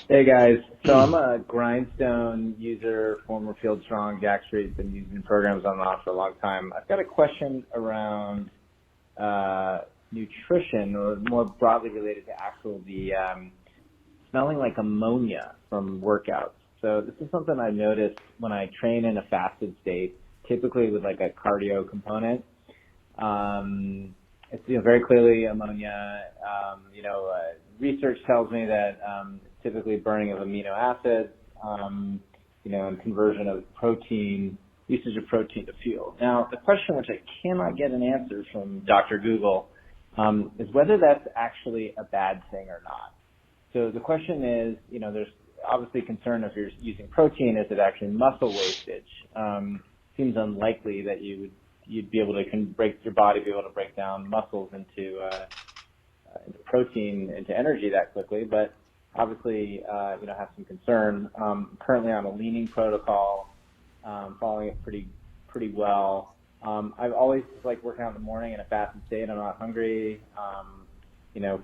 Hey guys, so I'm a Grindstone user, former Field Strong, Jack Street, been using programs on and off for a long time. I've got a question around nutrition, or more broadly related to the smelling like ammonia from workouts. So this is something I noticed when I train in a fasted state, typically with like a cardio component. It's very clearly ammonia. Research tells me that typically burning of amino acids, and conversion of protein, usage of protein to fuel. Now, the question which I cannot get an answer from Dr. Google is whether that's actually a bad thing or not. So the question is, there's obviously concern if you're using protein, is it actually muscle wastage? Seems unlikely that you'd be able to your body be able to break down muscles into protein, into energy that quickly, but obviously, have some concern. Currently on a leaning protocol, following it pretty well. I've always liked working out in the morning in a fasted state. I'm not hungry.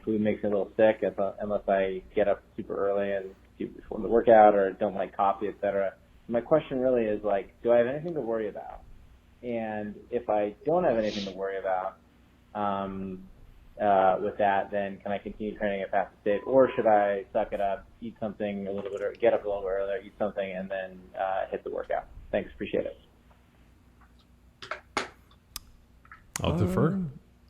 Food makes me a little sick unless I get up super early and do before the workout, or don't like coffee, etc. My question really is do I have anything to worry about? And if I don't have anything to worry about with that, then can I continue training at fasted state, or should I suck it up, eat something a little bit, or get up a little bit earlier, eat something, and then hit the workout? Thanks, appreciate it. I'll defer.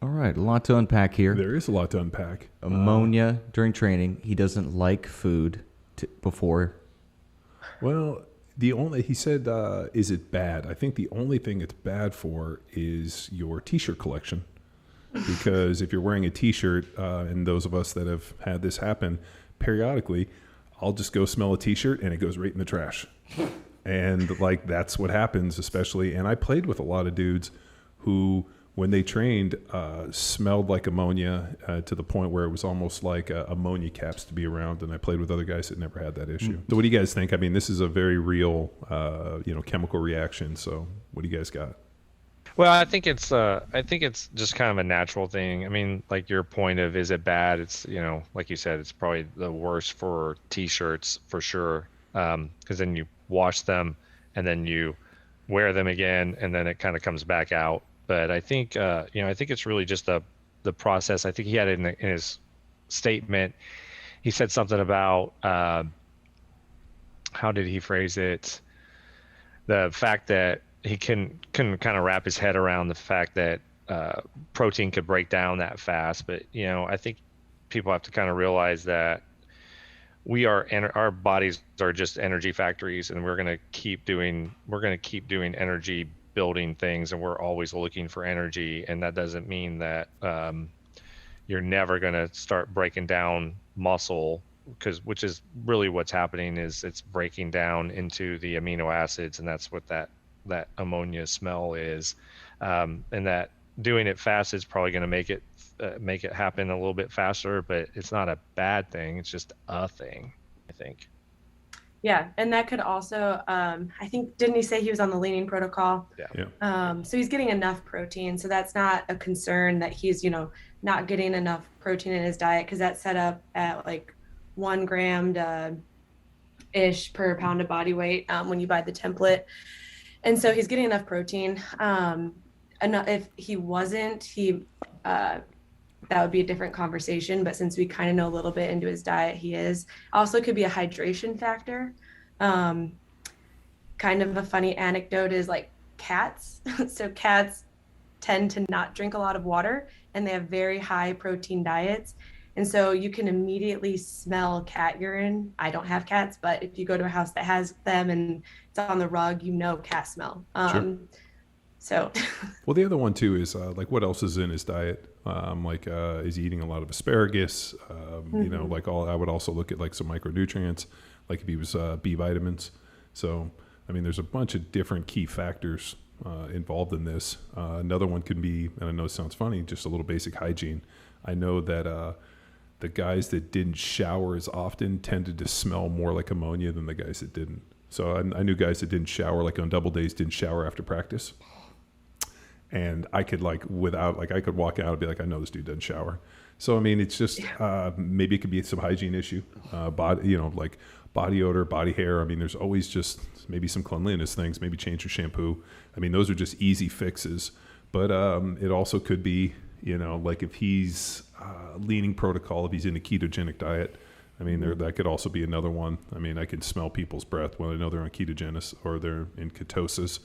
All right, a lot to unpack here. There is a lot to unpack. Ammonia during training. He doesn't like food before. Well, he said, is it bad? I think the only thing it's bad for is your T-shirt collection. Because if you're wearing a T-shirt, and those of us that have had this happen periodically, I'll just go smell a T-shirt and it goes right in the trash. And that's what happens, especially. And I played with a lot of dudes who, when they trained, smelled like ammonia to the point where it was almost like ammonia caps to be around. And I played with other guys that never had that issue. So what do you guys think? I mean, this is a very real, chemical reaction. So what do you guys got? Well, I think it's just kind of a natural thing. I mean, like your point of, is it bad? It's, like you said, it's probably the worst for T-shirts for sure. Because then you wash them and then you wear them again, and then it kind of comes back out. But I think, I think it's really just the process. I think he had it in his statement. He said something about, how did he phrase it? The fact that he couldn't kind of wrap his head around the fact that protein could break down that fast. But, I think people have to kind of realize that our bodies are just energy factories, and we're going to keep doing energy building things, and we're always looking for energy. And that doesn't mean that you're never going to start breaking down muscle, which is really what's happening, is it's breaking down into the amino acids, and that's what that ammonia smell is. And that doing it fast is probably going to make it happen a little bit faster, but it's not a bad thing. It's just a thing, I think. Yeah, and that could also, I think, didn't he say he was on the leaning protocol? Yeah. So he's getting enough protein. So that's not a concern that he's, not getting enough protein in his diet, because that's set up at 1 gram ish per pound of body weight when you buy the template. And so he's getting enough protein. If he wasn't, that would be a different conversation. But since we kind of know a little bit into his diet, he is. Also could be a hydration factor. Kind of a funny anecdote is cats. So cats tend to not drink a lot of water, and they have very high protein diets. And so you can immediately smell cat urine. I don't have cats, but if you go to a house that has them and it's on the rug, cat smell. Sure. So. Well, the other one too is what else is in his diet? Is he eating a lot of asparagus? I would also look at some micronutrients, if he was B vitamins. So, I mean, there's a bunch of different key factors involved in this. Another one could be, and I know it sounds funny, just a little basic hygiene. I know that the guys that didn't shower as often tended to smell more like ammonia than the guys that didn't. So I knew guys that didn't shower, on double days, didn't shower after practice. And I could I could walk out and be I know this dude doesn't shower. So I mean, it's just maybe it could be some hygiene issue, body, like body odor, body hair. I mean, there's always just maybe some cleanliness things. Maybe change your shampoo. I mean, those are just easy fixes. But it also could be, like if he's leaning protocol, if he's in a ketogenic diet. I mean, that could also be another one. I mean, I can smell people's breath when I know they're on ketogenesis or they're in ketosis,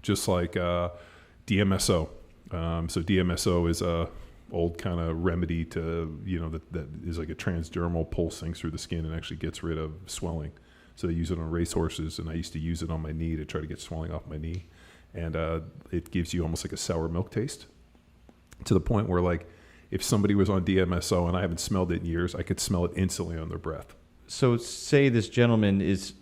just like DMSO. So DMSO is a old kind of remedy to, that is like a transdermal, pulls things through the skin and actually gets rid of swelling. So they use it on racehorses, and I used to use it on my knee to try to get swelling off my knee. And it gives you almost like a sour milk taste, to the point where, like, if somebody was on DMSO and I haven't smelled it in years, I could smell it instantly on their breath. So say this gentleman is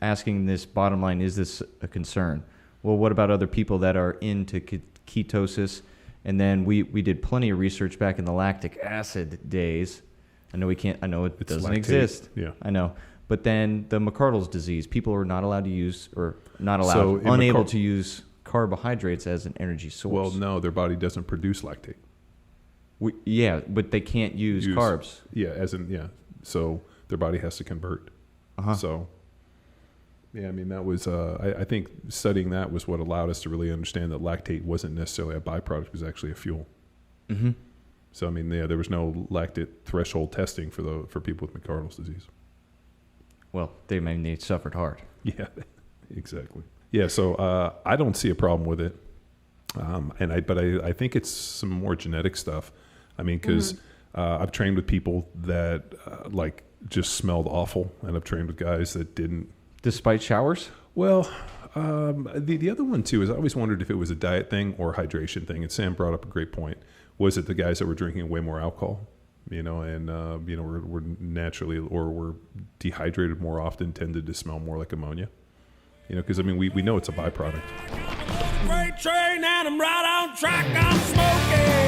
asking this bottom line, is this a concern? Well, what about other people that are into ketosis? And then we did plenty of research back in the lactic acid days. I know it doesn't exist. Yeah. I know. But then the McArdle's disease, people are not allowed to use, or not allowed, unable to use carbohydrates as an energy source. Well, no, their body doesn't produce lactate. But they can't use carbs. Yeah, so their body has to convert. So, yeah, I mean, that was, I think studying that was what allowed us to really understand that lactate wasn't necessarily a byproduct, it was actually a fuel. Mm-hmm. So, I mean, there was no lactate threshold testing for people with McArdle's disease. Well, they suffered hard. Yeah, exactly. Yeah, so I don't see a problem with it. But I think it's some more genetic stuff. I mean, because I've trained with people that just smelled awful, and I've trained with guys that didn't. Despite showers? Well, the other one too is I always wondered if it was a diet thing or a hydration thing. And Sam brought up a great point. Was it the guys that were drinking way more alcohol? And were naturally or were dehydrated more often, tended to smell more like ammonia. Because I mean we know it's a byproduct. Freight train and I'm right on track. I'm smoking.